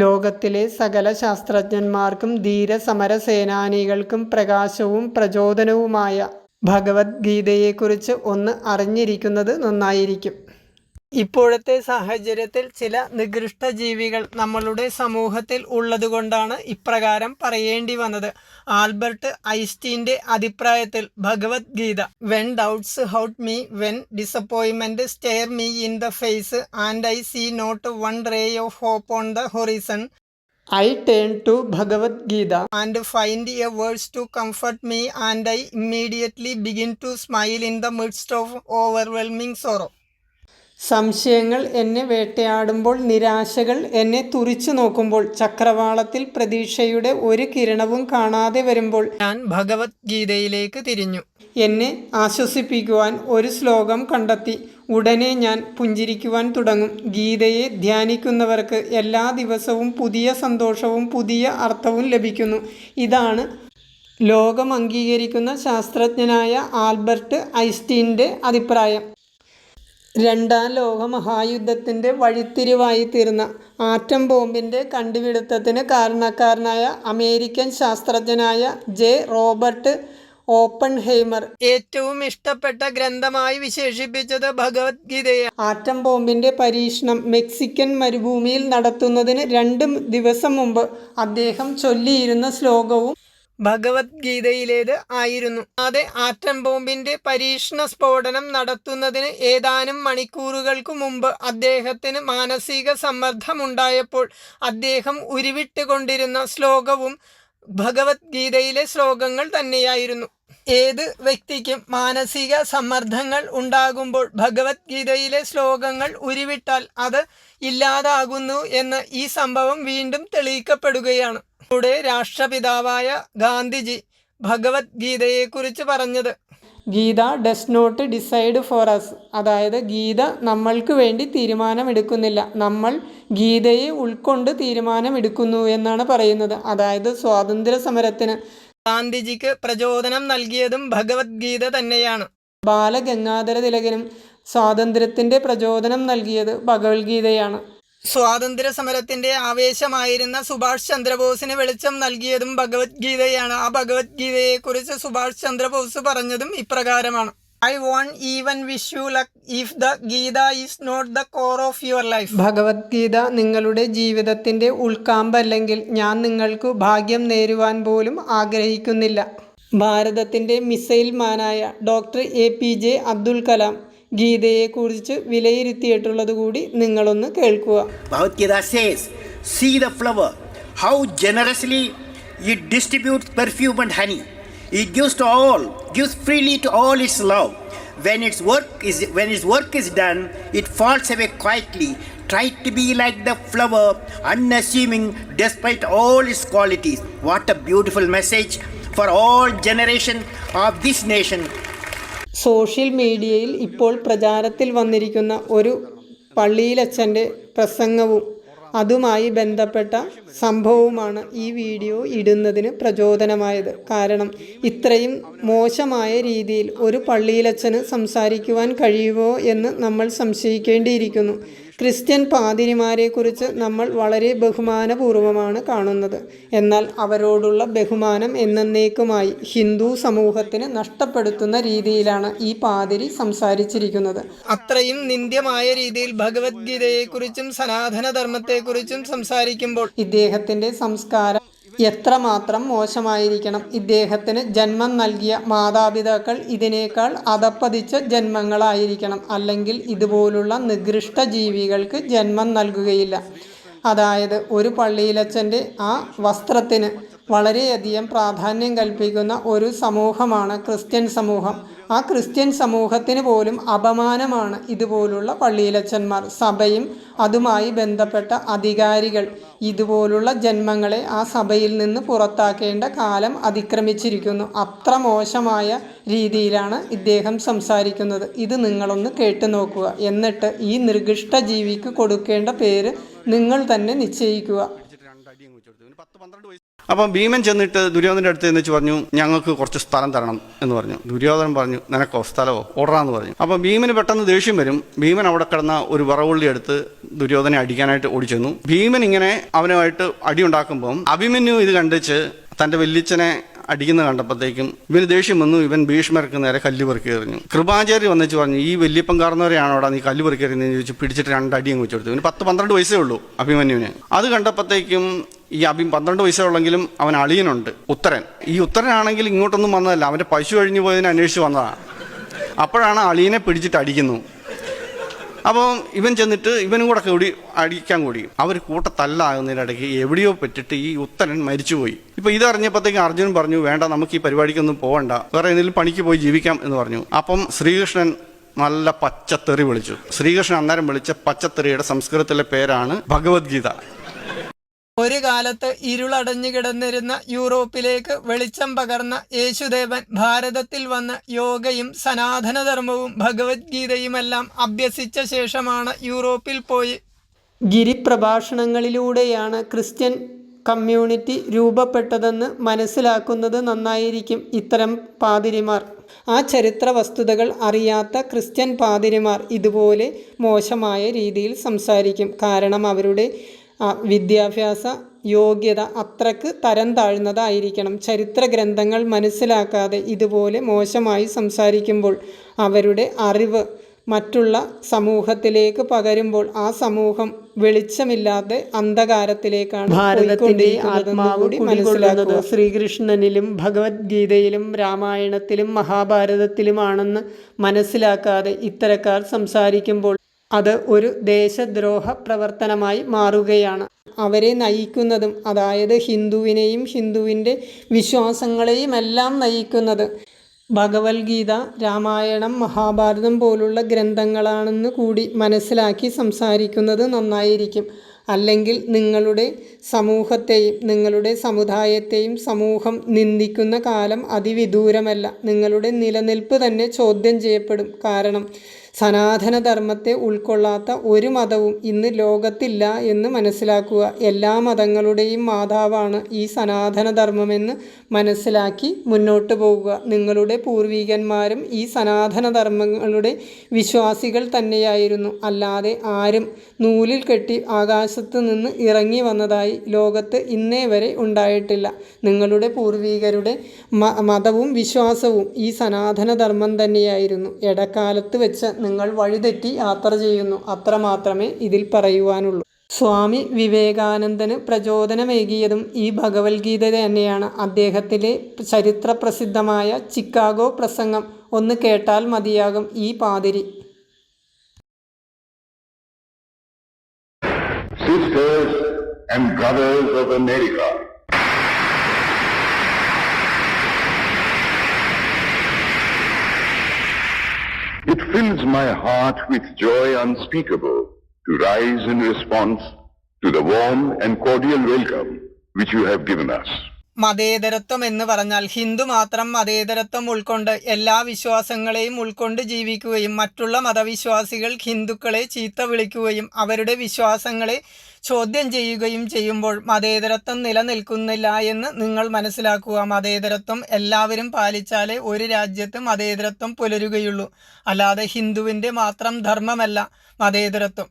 ലോകത്തിലെ സകല ശാസ്ത്രജ്ഞന്മാർക്കും ധീരസമരസേനാനികൾക്കും പ്രകാശവും പ്രചോദനവുമായ ഭഗവദ്ഗീതയെക്കുറിച്ച് ഒന്ന് അറിഞ്ഞിരിക്കുന്നത് നന്നായിരിക്കും. ഇപ്പോഴത്തെ സാഹചര്യത്തിൽ ചില നികൃഷ്ടജീവികൾ നമ്മളുടെ സമൂഹത്തിൽ ഉള്ളതുകൊണ്ടാണ് ഇപ്രകാരം പറയേണ്ടി വന്നത്. ആൽബർട്ട് ഐൻസ്റ്റീൻ്റെ അഭിപ്രായത്തിൽ Bhagavad Gita when doubts haunt me, when disappointment stare me in the face and I see not one ray of hope on the horizon, I turn to Bhagavad Gita and find a verse to comfort me, and I immediately begin to smile in the midst of overwhelming sorrow. സംശയങ്ങൾ എന്നെ വേട്ടയാടുമ്പോൾ, നിരാശകൾ എന്നെ തുറിച്ചു നോക്കുമ്പോൾ, ചക്രവാളത്തിൽ പ്രതീക്ഷയുടെ ഒരു കിരണവും കാണാതെ വരുമ്പോൾ ഞാൻ ഭഗവത്ഗീതയിലേക്ക് തിരിഞ്ഞു. എന്നെ ആശ്വസിപ്പിക്കുവാൻ ഒരു ശ്ലോകം കണ്ടെത്തി. ഉടനെ ഞാൻ പുഞ്ചിരിക്കുവാൻ തുടങ്ങും. ഗീതയെ ധ്യാനിക്കുന്നവർക്ക് എല്ലാ ദിവസവും പുതിയ സന്തോഷവും പുതിയ അർത്ഥവും ലഭിക്കുന്നു. ഇതാണ് ലോകം അംഗീകരിക്കുന്ന ശാസ്ത്രജ്ഞനായ ആൽബർട്ട് ഐൻസ്റ്റീൻ്റെ അഭിപ്രായം. രണ്ടാം ലോക മഹായുദ്ധത്തിൻ്റെ വഴിത്തിരിവായി തീർന്ന ആറ്റം ബോംബിൻ്റെ കണ്ടുപിടുത്തത്തിന് കാരണക്കാരനായ അമേരിക്കൻ ശാസ്ത്രജ്ഞനായ ജെ റോബർട്ട് ഓപ്പൺഹൈമർ ഏറ്റവും ഇഷ്ടപ്പെട്ട ഗ്രന്ഥമായി വിശേഷിപ്പിച്ചത് ഭഗവത്ഗീതയെ. ആറ്റം ബോംബിൻ്റെ പരീക്ഷണം മെക്സിക്കൻ മരുഭൂമിയിൽ നടത്തുന്നതിന് 2 ദിവസം മുമ്പ് അദ്ദേഹം ചൊല്ലിയിരുന്ന ശ്ലോകവും ഭഗവത്ഗീതയിലേത് ആയിരുന്നു. അത് ആറ്റം ബോംബിന്റെ പരീക്ഷണ സ്ഫോടനം നടത്തുന്നതിന് ഏതാനും മണിക്കൂറുകൾക്ക് മുമ്പ് അദ്ദേഹത്തിന് മാനസിക സമ്മർദ്ദമുണ്ടായപ്പോൾ അദ്ദേഹം ഉരുവിട്ടുകൊണ്ടിരുന്ന ശ്ലോകവും ഭഗവത്ഗീതയിലെ ശ്ലോകങ്ങൾ തന്നെയായിരുന്നു. ഏത് വ്യക്തിക്കും മാനസിക സമ്മർദ്ദങ്ങൾ ഉണ്ടാകുമ്പോൾ ഭഗവത്ഗീതയിലെ ശ്ലോകങ്ങൾ ഉരുവിട്ടാൽ അത് ഇല്ലാതാകുന്നു എന്ന് ഈ സംഭവം വീണ്ടും തെളിയിക്കപ്പെടുകയാണ്. നമ്മുടെ രാഷ്ട്രപിതാവായ ഗാന്ധിജി ഭഗവത്ഗീതയെക്കുറിച്ച് പറഞ്ഞത്, Gita does not decide for us, അതായത് ഗീത നമ്മൾക്ക് വേണ്ടി തീരുമാനമെടുക്കുന്നില്ല, നമ്മൾ ഗീതയെ ഉൾക്കൊണ്ട് തീരുമാനമെടുക്കുന്നു എന്നാണ് പറയുന്നത്. അതായത് സ്വാതന്ത്ര്യ സമരത്തിന് ഗാന്ധിജിക്ക് പ്രചോദനം നൽകിയതും ഭഗവത്ഗീത തന്നെയാണ്. ബാലഗംഗാധര തിലകനും സ്വാതന്ത്ര്യത്തിൻ്റെ പ്രചോദനം നൽകിയത് ഭഗവത്ഗീതയാണ്. സ്വാതന്ത്ര്യ സമരത്തിൻ്റെ ആവേശമായിരുന്ന സുഭാഷ് ചന്ദ്രബോസിന് വെളിച്ചം നൽകിയതും ഭഗവത്ഗീതയാണ്. ആ ഭഗവത്ഗീതയെക്കുറിച്ച് സുഭാഷ് ചന്ദ്രബോസ് പറഞ്ഞതും ഇപ്രകാരമാണ്: I won't even wish you luck if the Gita is not the core of your life. Bhagavad Gita നിങ്ങളുടെ ജീവിതത്തിൻ്റെ ഉൾക്കാമ്പല്ലെങ്കിൽ ഞാൻ നിങ്ങൾക്ക് ഭാഗ്യം നേരുവാൻ പോലും ആഗ്രഹിക്കുന്നില്ല. ഭാരതത്തിൻ്റെ മിസൈൽ മാനായ ഡോക്ടർ APJ അബ്ദുൽ കലാം ഗീതയെക്കുറിച്ച് വിലയിരുത്തിയിട്ടുള്ളത് കൂടി നിങ്ങളൊന്ന് കേൾക്കുക. Bhagavad-gita says, see the flower, how generously it distributes perfume and honey. It gives to all, gives freely to all its love. When its work is done, it falls away quietly. Try to be like the flower, unassuming despite all its qualities. What a beautiful message for all generations of this nation. Social മീഡിയയിൽ ഇപ്പോൾ പ്രചാരത്തിൽ വന്നിരിക്കുന്ന ഒരു പള്ളിയിലച്ഛൻ്റെ പ്രസംഗവും അതുമായി ബന്ധപ്പെട്ട സംഭവവുമാണ് ഈ video ഇടുന്നതിന് പ്രചോദനമായത്. കാരണം ഇത്രയും മോശമായ രീതിയിൽ ഒരു പള്ളിയിലച്ഛന് സംസാരിക്കുവാൻ കഴിയുമോ എന്ന് നമ്മൾ സംശയിക്കേണ്ടിയിരിക്കുന്നു. ക്രിസ്ത്യൻ പാതിരിമാരെക്കുറിച്ച് നമ്മൾ വളരെ ബഹുമാനപൂർവ്വമാണ് കാണുന്നത്. എന്നാൽ അവരോടുള്ള ബഹുമാനം എന്നേക്കുമായി ഹിന്ദു സമൂഹത്തിന് നഷ്ടപ്പെടുത്തുന്ന രീതിയിലാണ് ഈ പാതിരി സംസാരിച്ചിരിക്കുന്നത്. അത്രയും നിന്ദ്യമായ രീതിയിൽ ഭഗവത്ഗീതയെക്കുറിച്ചും സനാതനധർമ്മത്തെക്കുറിച്ചും സംസാരിക്കുമ്പോൾ ഇദ്ദേഹത്തിൻ്റെ സംസ്കാരം എത്രമാത്രം മോശമായിരിക്കണം. ഇദ്ദേഹത്തിന് ജന്മം നൽകിയ മാതാപിതാക്കൾ ഇതിനേക്കാൾ അധപ്പതിച്ച ജന്മങ്ങളായിരിക്കണം. അല്ലെങ്കിൽ ഇതുപോലുള്ള നികൃഷ്ട ജീവികൾക്ക് ജന്മം നൽകുകയില്ല. അതായത് ഒരു പള്ളിയിലച്ഛൻ്റെ ആ വസ്ത്രത്തിന് വളരെയധികം പ്രാധാന്യം കൽപ്പിക്കുന്ന ഒരു സമൂഹമാണ് ക്രിസ്ത്യൻ സമൂഹം. ആ ക്രിസ്ത്യൻ സമൂഹത്തിന് പോലും അപമാനമാണ് ഇതുപോലുള്ള പള്ളിയിലച്ഛന്മാർ. സഭയും അതുമായി ബന്ധപ്പെട്ട അധികാരികൾ ഇതുപോലുള്ള ജന്മങ്ങളെ ആ സഭയിൽ നിന്ന് പുറത്താക്കേണ്ട കാലം അതിക്രമിച്ചിരിക്കുന്നു. അത്ര മോശമായ രീതിയിലാണ് ഇദ്ദേഹം സംസാരിക്കുന്നത്. ഇത് നിങ്ങളൊന്ന് കേട്ടു നോക്കുക. എന്നിട്ട് ഈ നികൃഷ്ട ജീവിക്ക് കൊടുക്കേണ്ട പേര് നിങ്ങൾ തന്നെ നിശ്ചയിക്കുക. അപ്പം ഭീമൻ ചെന്നിട്ട് ദുര്യോധനന്റെ അടുത്ത് എന്ന് വെച്ച് പറഞ്ഞു, ഞങ്ങൾക്ക് കുറച്ച് സ്ഥലം തരണം എന്ന് പറഞ്ഞു. ദുര്യോധനൻ പറഞ്ഞു, നിനക്കോ സ്ഥലമോ ഓടാന്ന് പറഞ്ഞു. അപ്പം ഭീമന് പെട്ടെന്ന് ദേഷ്യം വരും. ഭീമൻ അവിടെ കിടന്ന ഒരു വിറവുള്ളി എടുത്ത് ദുര്യോധനെ അടിക്കാനായിട്ട് ഓടിച്ചെന്നു. ഭീമൻ ഇങ്ങനെ അവനുമായിട്ട് അടിയുണ്ടാക്കുമ്പം അഭിമന്യു ഇത് കണ്ടിച്ച് തന്റെ വല്യച്ഛനെ അടിക്കുന്ന കണ്ടപ്പോഴത്തേക്കും ഇവന് ദേഷ്യം വന്നു. ഇവൻ ഭീഷ്മർക്ക് നേരെ കല്ല് പെറുക്കി എറിഞ്ഞു. കൃപാചാര്യ വന്നിച്ച് പറഞ്ഞു, ഈ വല്യപ്പൻ കാരണവരെയാണോടാ നീ കല്ല് പെറുക്കി എറിയുന്നതെന്ന് ചോദിച്ചു. പിടിച്ചിട്ട് 2 അടിയും വെച്ച് കൊടുത്തു. ഇവന് 10-12 വയസ്സേ ഉള്ളൂ അഭിമന്യുവിന്. അത് കണ്ടപ്പോഴത്തേക്കും ഈ 12 വയസ്സേ ഉള്ളെങ്കിലും അവൻ അളിയനുണ്ട് ഉത്തരൻ. ഈ ഉത്തരനാണെങ്കിൽ ഇങ്ങോട്ടൊന്നും വന്നതല്ല, അവൻ്റെ പശു കഴിഞ്ഞു പോയതിനെ അന്വേഷിച്ച് വന്നതാണ്. അപ്പോഴാണ് അളിയനെ പിടിച്ചിട്ട് അടിക്കുന്നു. അപ്പോൾ ഇവൻ ചെന്നിട്ട് ഇവനും കൂടെ കൂടി അടിക്കാൻ കൂടി. അവർ കൂട്ടത്തല്ലാകുന്നതിനിടയ്ക്ക് എവിടെയോ പറ്റിട്ട് ഈ ഉത്തരൻ മരിച്ചുപോയി. ഇപ്പൊ ഇതറിഞ്ഞപ്പോഴത്തേക്ക് അർജുനൻ പറഞ്ഞു, വേണ്ട, നമുക്ക് ഈ പരിപാടിക്കൊന്നും പോകണ്ട, വേറെ ഏതെങ്കിലും പണിക്ക് പോയി ജീവിക്കാം എന്ന് പറഞ്ഞു. അപ്പം ശ്രീകൃഷ്ണൻ നല്ല പച്ചത്തെറി വിളിച്ചു. ശ്രീകൃഷ്ണൻ അന്നേരം വിളിച്ച പച്ചത്തെറിയുടെ സംസ്കൃതത്തിലെ പേരാണ് ഭഗവത്ഗീത. ഒരു കാലത്ത് ഇരുളടഞ്ഞു കിടന്നിരുന്ന യൂറോപ്പിലേക്ക് വെളിച്ചം പകർന്ന യേശുദേവൻ ഭാരതത്തിൽ വന്ന് യോഗയും സനാതനധർമ്മവും ഭഗവത്ഗീതയുമെല്ലാം അഭ്യസിച്ച ശേഷമാണ് യൂറോപ്പിൽ പോയി. ഗിരിപ്രഭാഷണങ്ങളിലൂടെയാണ് ക്രിസ്ത്യൻ കമ്മ്യൂണിറ്റി രൂപപ്പെട്ടതെന്ന് മനസ്സിലാക്കുന്നത് നന്നായിരിക്കും ഇത്തരം പാതിരിമാർ. ആ ചരിത്ര വസ്തുതകൾ അറിയാത്ത ക്രിസ്ത്യൻ പാതിരിമാർ ഇതുപോലെ മോശമായ രീതിയിൽ സംസാരിക്കും. കാരണം അവരുടെ വിദ്യാഭ്യാസ യോഗ്യത അത്രക്ക് തരം താഴ്ന്നതായിരിക്കണം. ചരിത്ര ഗ്രന്ഥങ്ങൾ മനസ്സിലാക്കാതെ ഇതുപോലെ മോശമായി സംസാരിക്കുമ്പോൾ അവരുടെ അറിവ് മറ്റുള്ള സമൂഹത്തിലേക്ക് പകരുമ്പോൾ ആ സമൂഹം വെളിച്ചമില്ലാതെ അന്ധകാരത്തിലേക്കാണ് ഭാരതത്തിന്റെ ആത്മാവ് മനസ്സിലാക്കുക. ശ്രീകൃഷ്ണനിലും ഭഗവത്ഗീതയിലും രാമായണത്തിലും മഹാഭാരതത്തിലുമാണെന്ന് മനസ്സിലാക്കാതെ ഇത്തരക്കാർ സംസാരിക്കുമ്പോൾ അത് ഒരു ദേശദ്രോഹ പ്രവർത്തനമായി മാറുകയാണ്. അവരെ നയിക്കുന്നതും, അതായത് ഹിന്ദുവിനെയും ഹിന്ദുവിൻ്റെ വിശ്വാസങ്ങളെയും എല്ലാം നയിക്കുന്നത് ഭഗവത്ഗീത, രാമായണം, മഹാഭാരതം പോലുള്ള ഗ്രന്ഥങ്ങളാണെന്ന് കൂടി മനസ്സിലാക്കി സംസാരിക്കുന്നത് നന്നായിരിക്കും. അല്ലെങ്കിൽ നിങ്ങളുടെ സമൂഹത്തെയും നിങ്ങളുടെ സമുദായത്തെയും സമൂഹം നിന്ദിക്കുന്ന കാലം അതിവിദൂരമല്ല. നിങ്ങളുടെ നിലനിൽപ്പ് തന്നെ ചോദ്യം ചെയ്യപ്പെടും. കാരണം സനാതനധർമ്മത്തെ ഉൾക്കൊള്ളാത്ത ഒരു മതവും ഇന്ന് ലോകത്തില്ല എന്ന് മനസ്സിലാക്കുക. എല്ലാ മതങ്ങളുടെയും മാതാവാണ് ഈ സനാതനധർമ്മമെന്ന് മനസ്സിലാക്കി മുന്നോട്ട് പോകുക. നിങ്ങളുടെ പൂർവികന്മാരും ഈ സനാതനധർമ്മങ്ങളുടെ വിശ്വാസികൾ തന്നെയായിരുന്നു. അല്ലാതെ ആരും നൂലിൽ കെട്ടി ആകാശത്ത് നിന്ന് ഇറങ്ങി വന്നതായി ലോകത്ത് ഇന്നേ വരെ ഉണ്ടായിട്ടില്ല. നിങ്ങളുടെ പൂർവികരുടെ മതവും വിശ്വാസവും ഈ സനാതനധർമ്മം തന്നെയായിരുന്നു. ഇടക്കാലത്ത് വെച്ച് നിങ്ങൾ വഴിതെറ്റി യാത്ര ചെയ്യുന്നു, അത്രമാത്രമേ ഇതിൽ പറയുവാനുള്ളൂ. സ്വാമി വിവേകാനന്ദന് പ്രചോദനമേകിയതും ഈ ഭഗവത്ഗീത തന്നെയാണ്. അദ്ദേഹത്തിലെ ചരിത്ര പ്രസിദ്ധമായ ചിക്കാഗോ പ്രസംഗം ഒന്ന് കേട്ടാൽ മതിയാകും ഈ പാതിരി. Sisters and brothers of America, it fills my heart with joy unspeakable to rise in response to the warm and cordial welcome which you have given us. മതേതരത്വം എന്ന് പറഞ്ഞാൽ ഹിന്ദു മാത്രം മതേതരത്വം ഉൾക്കൊണ്ട് എല്ലാ വിശ്വാസങ്ങളെയും ഉൾക്കൊണ്ട് ജീവിക്കുകയും മറ്റുള്ള മതവിശ്വാസികൾ ഹിന്ദുക്കളെ ചീത്ത വിളിക്കുകയും അവരുടെ വിശ്വാസങ്ങളെ ചോദ്യം ചെയ്യുകയും ചെയ്യുമ്പോൾ മതേതരത്വം നിലനിൽക്കുന്നില്ല എന്ന് നിങ്ങൾ മനസ്സിലാക്കുക. മതേതരത്വം എല്ലാവരും പാലിച്ചാലേ ഒരു രാജ്യത്ത് മതേതരത്വം പുലരുകയുള്ളൂ. അല്ലാതെ ഹിന്ദുവിൻ്റെ മാത്രം ധർമ്മമല്ല മതേതരത്വം.